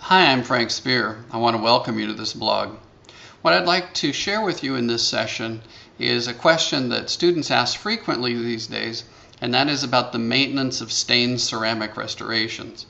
Hi, I'm Frank Spear. I want to welcome you to this blog. What I'd like to share with you in this session is a question that students ask frequently these days, and that is about the maintenance of stained ceramic restorations.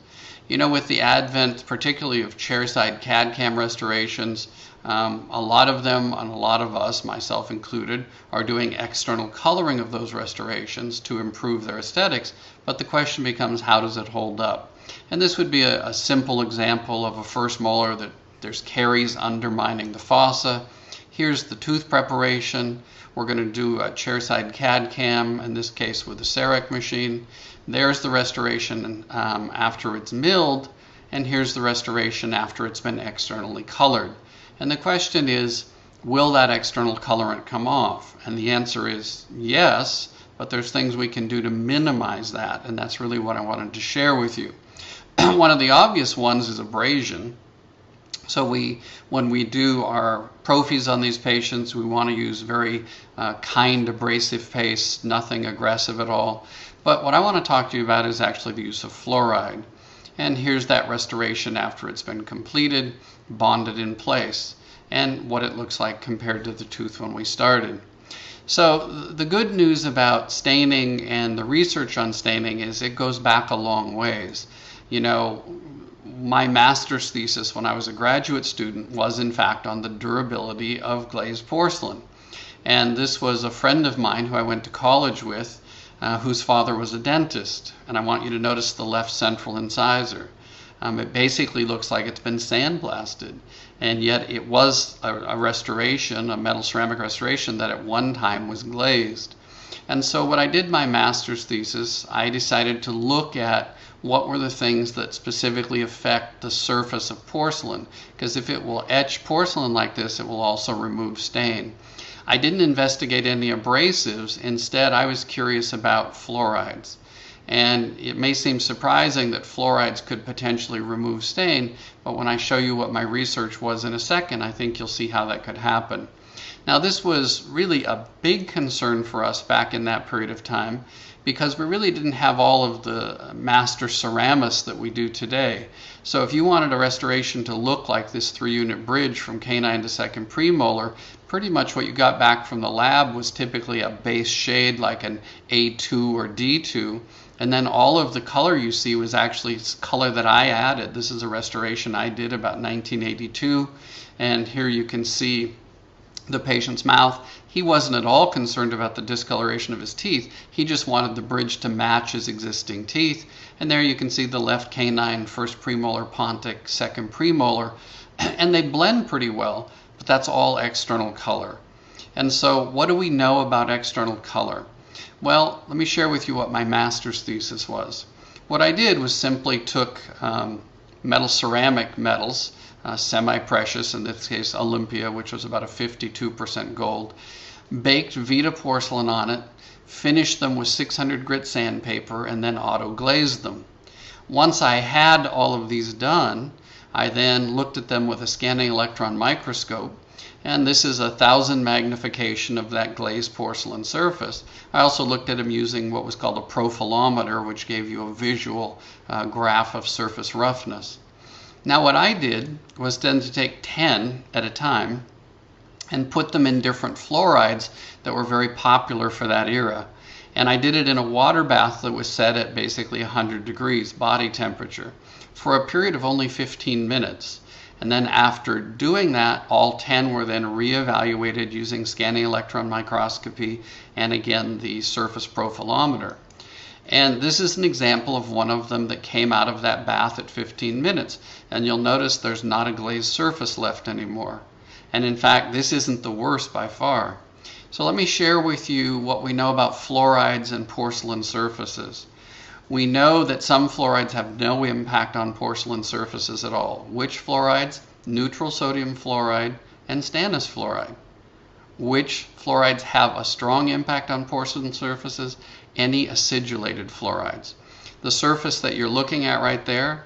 You know, with the advent particularly of chairside CAD/CAM restorations, a lot of them, and a lot of us, myself included, are doing external coloring of those restorations to improve their aesthetics, but the question becomes, how does it hold up? And this would be a simple example of a first molar that there's caries undermining the fossa. Here's the tooth preparation. We're going to do a chairside CAD/CAM, in this case with a CEREC machine. There's the restoration after it's milled, and here's the restoration after it's been externally colored. And the question is, will that external colorant come off? And the answer is yes, but there's things we can do to minimize that, and that's really what I wanted to share with you. One of the obvious ones is abrasion. So when we do our prophies on these patients, we want to use very kind abrasive paste, nothing aggressive at all. But what I want to talk to you about is actually the use of fluoride. And here's that restoration after it's been completed, bonded in place, and what it looks like compared to the tooth when we started. So the good news about staining and the research on staining is it goes back a long ways. You know, my master's thesis when I was a graduate student was in fact on the durability of glazed porcelain. And this was a friend of mine who I went to college with, whose father was a dentist. And I want you to notice the left central incisor. It basically looks like it's been sandblasted, and yet it was a restoration, a metal ceramic restoration that at one time was glazed. And so when I did my master's thesis, I decided to look at what were the things that specifically affect the surface of porcelain, because if it will etch porcelain like this, it will also remove stain. I didn't investigate any abrasives. Instead, I was curious about fluorides. And it may seem surprising that fluorides could potentially remove stain, but when I show you what my research was in a second, I think you'll see how that could happen. Now, this was really a big concern for us back in that period of time because we really didn't have all of the master ceramists that we do today. So if you wanted a restoration to look like this 3-unit bridge from canine to second premolar, pretty much what you got back from the lab was typically a base shade like an A2 or D2. And then all of the color you see was actually color that I added. This is a restoration I did about 1982. And here you can see the patient's mouth. He wasn't at all concerned about the discoloration of his teeth. He just wanted the bridge to match his existing teeth. And there you can see the left canine, first premolar pontic, second premolar. And they blend pretty well, but that's all external color. And so what do we know about external color? Well, let me share with you what my master's thesis was. What I did was simply took metal ceramic metals, semi-precious, in this case Olympia, which was about a 52% gold, baked Vita porcelain on it, finished them with 600 grit sandpaper, and then auto-glazed them. Once I had all of these done, I then looked at them with a scanning electron microscope, and this is 1,000 magnification of that glazed porcelain surface. I also looked at them using what was called a profilometer, which gave you a visual graph of surface roughness. Now what I did was then to take 10 at a time and put them in different fluorides that were very popular for that era. And I did it in a water bath that was set at basically 100 degrees body temperature for a period of only 15 minutes. And then after doing that, all 10 were then reevaluated using scanning electron microscopy and again the surface profilometer. And this is an example of one of them that came out of that bath at 15 minutes. And you'll notice there's not a glazed surface left anymore. And in fact, this isn't the worst by far. So let me share with you what we know about fluorides and porcelain surfaces. We know that some fluorides have no impact on porcelain surfaces at all. Which fluorides? Neutral sodium fluoride and stannous fluoride. Which fluorides have a strong impact on porcelain surfaces? Any acidulated fluorides. The surface that you're looking at right there,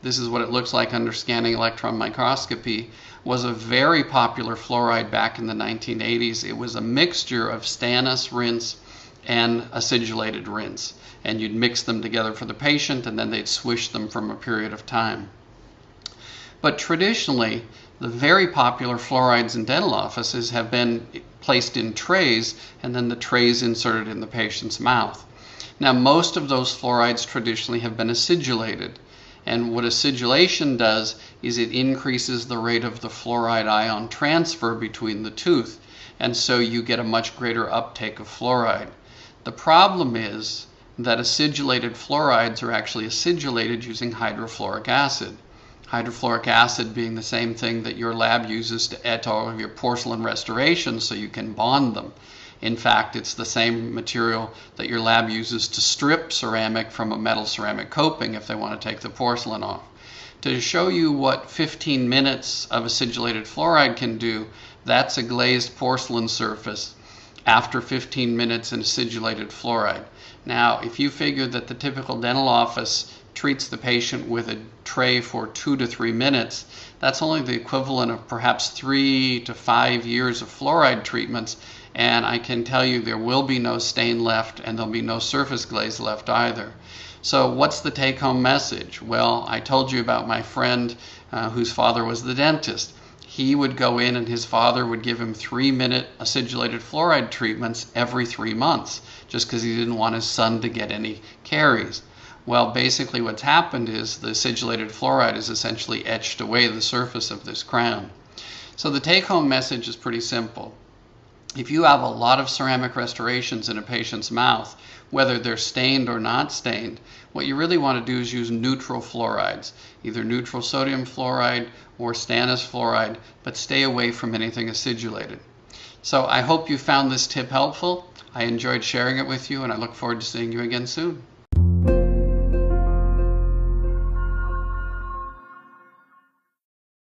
this is what it looks like under scanning electron microscopy, was a very popular fluoride back in the 1980s. It was a mixture of stannous rinse and acidulated rinse. And you'd mix them together for the patient, and then they'd swish them from a period of time. But traditionally, the very popular fluorides in dental offices have been placed in trays and then the trays inserted in the patient's mouth. Now, most of those fluorides traditionally have been acidulated. And what acidulation does is it increases the rate of the fluoride ion transfer between the tooth. And so you get a much greater uptake of fluoride. The problem is that acidulated fluorides are actually acidulated using hydrofluoric acid. Hydrofluoric acid being the same thing that your lab uses to etch all of your porcelain restorations so you can bond them. In fact, it's the same material that your lab uses to strip ceramic from a metal ceramic coping if they want to take the porcelain off. To show you what 15 minutes of acidulated fluoride can do, that's a glazed porcelain surface after 15 minutes in acidulated fluoride. Now, if you figure that the typical dental office treats the patient with a tray for 2 to 3 minutes, that's only the equivalent of perhaps 3 to 5 years of fluoride treatments, and I can tell you there will be no stain left and there'll be no surface glaze left either. So what's the take-home message? Well, I told you about my friend whose father was the dentist. He would go in and his father would give him 3-minute acidulated fluoride treatments every 3 months just because he didn't want his son to get any caries. Well, basically what's happened is the acidulated fluoride has essentially etched away the surface of this crown. So the take-home message is pretty simple. If you have a lot of ceramic restorations in a patient's mouth, whether they're stained or not stained, what you really want to do is use neutral fluorides, either neutral sodium fluoride or stannous fluoride, but stay away from anything acidulated. So I hope you found this tip helpful. I enjoyed sharing it with you, and I look forward to seeing you again soon.